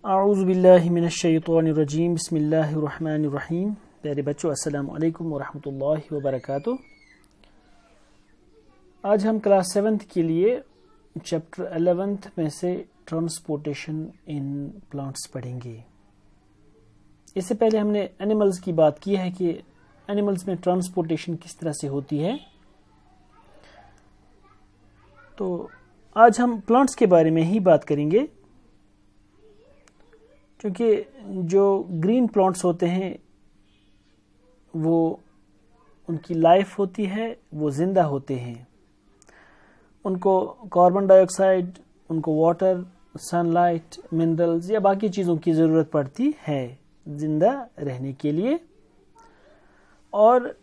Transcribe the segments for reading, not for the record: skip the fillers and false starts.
औज़ुबिल्लाहि मिनश्शैतानिर्रजीम बिस्मिल्लाहिर्रहमानिर्रहीम। प्यारे बच्चों, अस्सलामु अलैकुम वरहमतुल्लाहि वबरकातुह। आज हम क्लास 7th के लिए चैप्टर 11th में से ट्रांसपोर्टेशन इन प्लांट्स पढ़ेंगे। इससे पहले हमने एनिमल्स की बात की है कि एनिमल्स में ट्रांसपोर्टेशन किस तरह से होती है। तो आज हम प्लांट्स के बारे में ही बात करेंगे, क्योंकि जो ग्रीन प्लांट्स होते हैं वो उनकी लाइफ होती है, वो जिंदा होते हैं। उनको कार्बन डाइऑक्साइड, उनको वाटर, सनलाइट, मिनरल्स या बाकी चीज़ों की ज़रूरत पड़ती है जिंदा रहने के लिए। और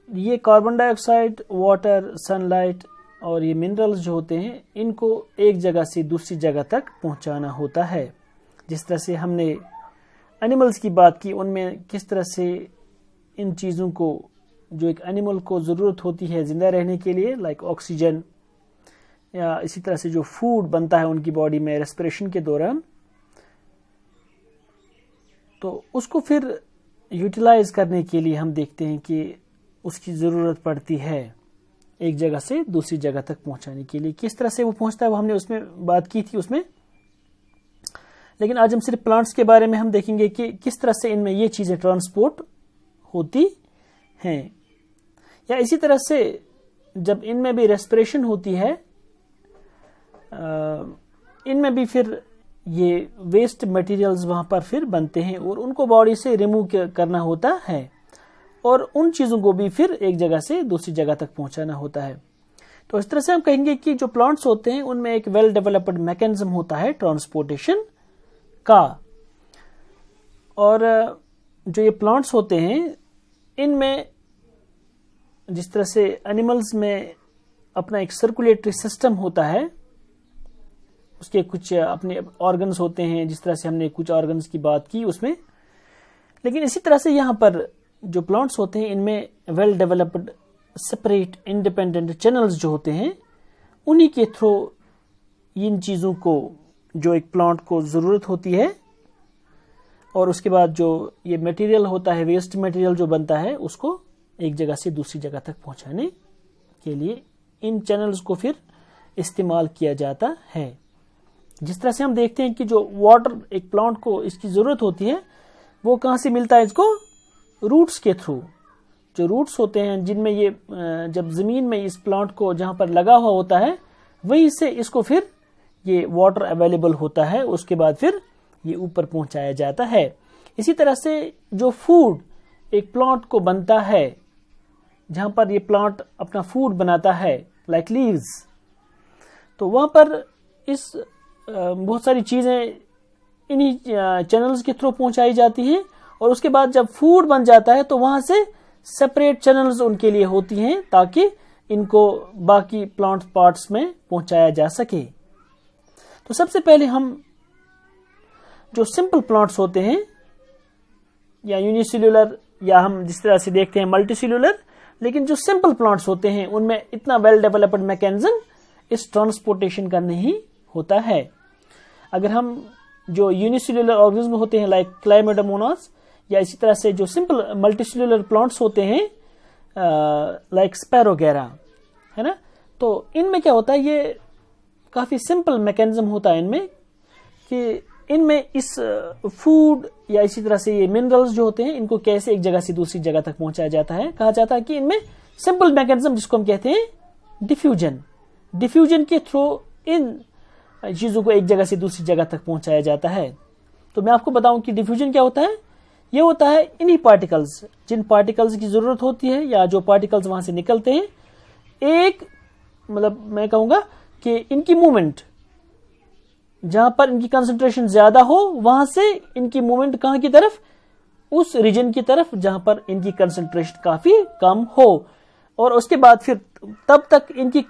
ये कार्बन डाइऑक्साइड, वाटर, सनलाइट और ये मिनरल्स जो होते हैं, इनको एक जगह से दूसरी जगह तक पहुंचाना होता है। जिस तरह से हमने एनिमल्स की बात की, उनमें किस तरह से इन चीज़ों को, जो एक एनिमल को ज़रूरत होती है ज़िंदा रहने के लिए, लाइक ऑक्सीजन, या इसी तरह से जो फूड बनता है उनकी बॉडी में रेस्पिरेशन के दौरान, तो उसको फिर यूटिलाइज करने के लिए हम देखते हैं कि उसकी ज़रूरत पड़ती है एक जगह से दूसरी जगह तक पहुंचाने के लिए। किस तरह से वो पहुंचता है वो हमने उसमें बात की थी उसमें। लेकिन आज हम सिर्फ प्लांट्स के बारे में हम देखेंगे कि किस तरह से इनमें ये चीज़ें ट्रांसपोर्ट होती हैं। या इसी तरह से जब इनमें भी रेस्पिरेशन होती है, इनमें भी फिर ये वेस्ट मटेरियल्स वहाँ पर फिर बनते हैं और उनको बॉडी से रिमूव करना होता है और उन चीज़ों को भी फिर एक जगह से दूसरी जगह तक पहुँचाना होता है। तो इस तरह से हम कहेंगे कि जो प्लांट्स होते हैं उनमें एक वेल डेवलप्ड मैकेनिज्म होता है ट्रांसपोर्टेशन का। और जो ये प्लांट्स होते हैं, इनमें जिस तरह से एनिमल्स में अपना एक सर्कुलेटरी सिस्टम होता है, उसके कुछ अपने ऑर्गन्स होते हैं, जिस तरह से हमने कुछ ऑर्गन्स की बात की उसमें। लेकिन इसी तरह से यहाँ पर जो प्लांट्स होते हैं, इनमें well developed separate independent channels जो होते हैं, उन्हीं के थ्रू इन चीज़ों को, जो एक प्लांट को ज़रूरत होती है, और उसके बाद जो ये मटेरियल होता है, वेस्ट मटेरियल जो बनता है, उसको एक जगह से दूसरी जगह तक पहुंचाने के लिए इन चैनल्स को फिर इस्तेमाल किया जाता है। जिस तरह से हम देखते हैं कि जो वाटर एक प्लांट को इसकी ज़रूरत होती है, वो कहाँ से मिलता है इसको? रूट्स के थ्रू। जो रूट्स होते हैं जिनमें ये जब ज़मीन में इस प्लांट को जहाँ पर लगा हुआ होता है, वहीं से इसको फिर ये वाटर अवेलेबल होता है, उसके बाद फिर ये ऊपर पहुंचाया जाता है। इसी तरह से जो फूड एक प्लांट को बनता है, जहां पर ये प्लांट अपना फूड बनाता है, लाइक लीव्स, तो वहां पर इस बहुत सारी चीजें इन्हीं चैनल्स के थ्रू पहुंचाई जाती हैं। और उसके बाद जब फूड बन जाता है तो वहां से सेपरेट चैनल्स उनके लिए होती हैं, ताकि इनको बाकी प्लांट पार्ट्स में पहुंचाया जा सके। तो सबसे पहले हम जो सिंपल प्लांट्स होते हैं, या यूनिसेल्युलर, या हम जिस तरह से देखते हैं मल्टीसेल्युलर, लेकिन जो सिंपल प्लांट्स होते हैं उनमें इतना वेल डेवलप्ड मैकेनिज्म इस ट्रांसपोर्टेशन का नहीं होता है। अगर हम जो यूनिसेल्युलर ऑर्गेनिज्म होते हैं, लाइक क्लाइमेडोमोनास, या इसी तरह से जो सिंपल मल्टीसेल्युलर प्लांट्स होते हैं, लाइक स्पैरो वगैरह, है ना, तो इनमें क्या होता है, ये काफ़ी सिंपल मैकेनिज्म होता है इनमें, कि इनमें इस फूड या इसी तरह से ये मिनरल्स जो होते हैं, इनको कैसे एक जगह से दूसरी जगह तक पहुंचाया जाता है। कहा जाता है कि इनमें सिंपल मैकेनिज्म, जिसको हम कहते हैं डिफ्यूजन के थ्रू इन चीज़ों को एक जगह से दूसरी जगह तक पहुंचाया जाता है। तो मैं आपको बताऊं कि डिफ्यूजन क्या होता है। ये होता है इन्हीं पार्टिकल्स, जिन पार्टिकल्स की ज़रूरत होती है या जो पार्टिकल्स वहां से निकलते हैं, एक मतलब मैं कहूँगा कि इनकी मूवमेंट, जहां पर इनकी कंसंट्रेशन ज्यादा हो, वहां से इनकी मूवमेंट कहां की तरफ? उस रीजन की तरफ जहां पर इनकी कंसंट्रेशन काफी कम हो। और उसके बाद फिर तब तक इनकी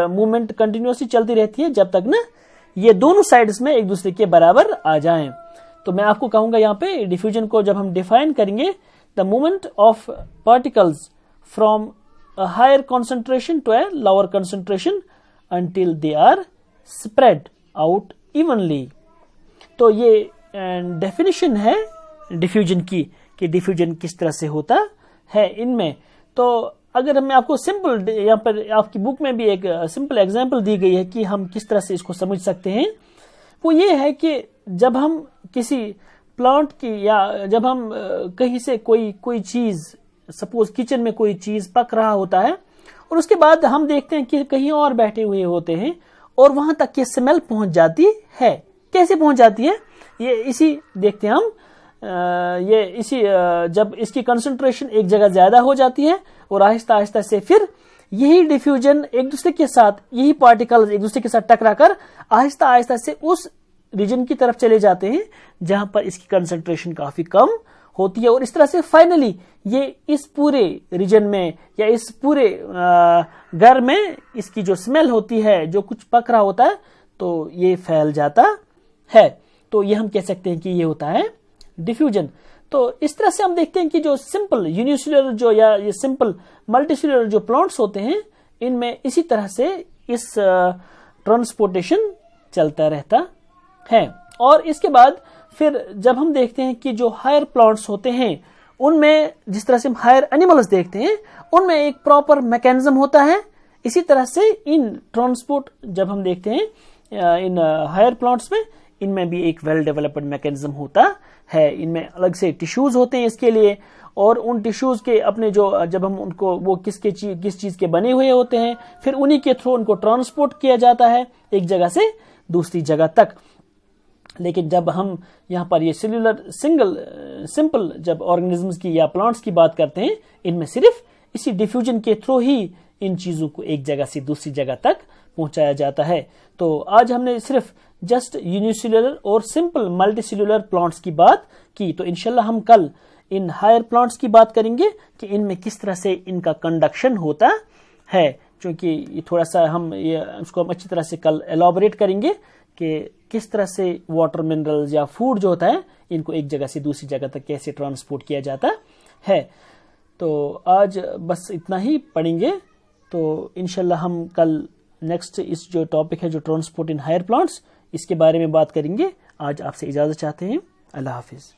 मूवमेंट कंटिन्यूसली चलती रहती है, जब तक ना ये दोनों साइड्स में एक दूसरे के बराबर आ जाएं। तो मैं आपको कहूंगा यहाँ पे डिफ्यूजन को जब हम डिफाइन करेंगे, the movement of particles from a higher concentration to a lower concentration until they are spread out evenly। तो ये डेफिनेशन है डिफ्यूजन की, कि डिफ्यूजन किस तरह से होता है इनमें। तो अगर मैं आपको सिंपल, यहाँ पर आपकी बुक में भी एक सिंपल एग्जांपल दी गई है कि हम किस तरह से इसको समझ सकते हैं। वो ये है कि जब हम किसी प्लांट की, या जब हम कहीं से कोई चीज, सपोज किचन में कोई चीज पक रहा होता है, और उसके बाद हम देखते हैं कि कहीं और बैठे हुए होते हैं और वहां तक ये स्मेल पहुंच जाती है। कैसे पहुंच जाती है, ये इसी देखते हैं हम, ये इसी जब इसकी कंसंट्रेशन एक जगह ज्यादा हो जाती है और आहिस्ता आहिस्ता से फिर यही डिफ्यूजन एक दूसरे के साथ, यही पार्टिकल्स एक दूसरे के साथ टकराकर आहिस्ता आहिस्ता से उस रीजन की तरफ चले जाते हैं जहां पर इसकी कंसंट्रेशन काफी कम होती है, और इस तरह से फाइनली ये इस पूरे रीजन में या इस पूरे घर में इसकी जो स्मेल होती है, जो कुछ पक रहा होता है, तो ये फैल जाता है। तो ये हम कह सकते हैं कि ये होता है डिफ्यूजन। तो इस तरह से हम देखते हैं कि जो सिंपल यूनिसेल्युलर जो, या ये सिंपल मल्टीसेल्युलर जो प्लांट्स होते हैं, इनमें इसी तरह से इस ट्रांसपोर्टेशन चलता रहता है। और इसके बाद फिर जब हम देखते हैं कि जो हायर प्लांट्स होते हैं, उनमें जिस तरह से हम हायर एनिमल्स देखते हैं, उनमें एक प्रॉपर मैकेनिज्म होता है। इसी तरह से इन ट्रांसपोर्ट जब हम देखते हैं इन हायर प्लांट्स में, इनमें भी एक वेल डेवलप्ड मैकेनिज्म होता है। इनमें अलग से टिश्यूज होते हैं इसके लिए, और उन टिश्यूज के अपने जो, जब हम उनको, वो किस चीज के बने हुए होते हैं, फिर उन्हीं के थ्रू उनको ट्रांसपोर्ट किया जाता है एक जगह से दूसरी जगह तक। लेकिन जब हम यहाँ पर ये सिंपल जब ऑर्गेनिजम्स की या प्लांट्स की बात करते हैं, इनमें सिर्फ इसी डिफ्यूजन के थ्रू ही इन चीजों को एक जगह से दूसरी जगह तक पहुंचाया जाता है। तो आज हमने सिर्फ जस्ट यूनिसेल्युलर और सिंपल मल्टीसेल्युलर प्लांट्स की बात की। तो इंशाल्लाह हम कल इन हायर प्लांट्स की बात करेंगे कि इनमें किस तरह से इनका कंडक्शन होता है, क्योंकि ये थोड़ा सा हम इसको हम अच्छी तरह से कल एलॉबरेट करेंगे कि किस तरह से वाटर मिनरल्स या फूड जो होता है, इनको एक जगह से दूसरी जगह तक कैसे ट्रांसपोर्ट किया जाता है। तो आज बस इतना ही पढ़ेंगे। तो इंशाल्लाह हम कल नेक्स्ट इस जो टॉपिक है, जो ट्रांसपोर्ट इन हायर प्लांट्स, इसके बारे में बात करेंगे। आज आपसे इजाजत चाहते हैं। अल्लाह हाफिज।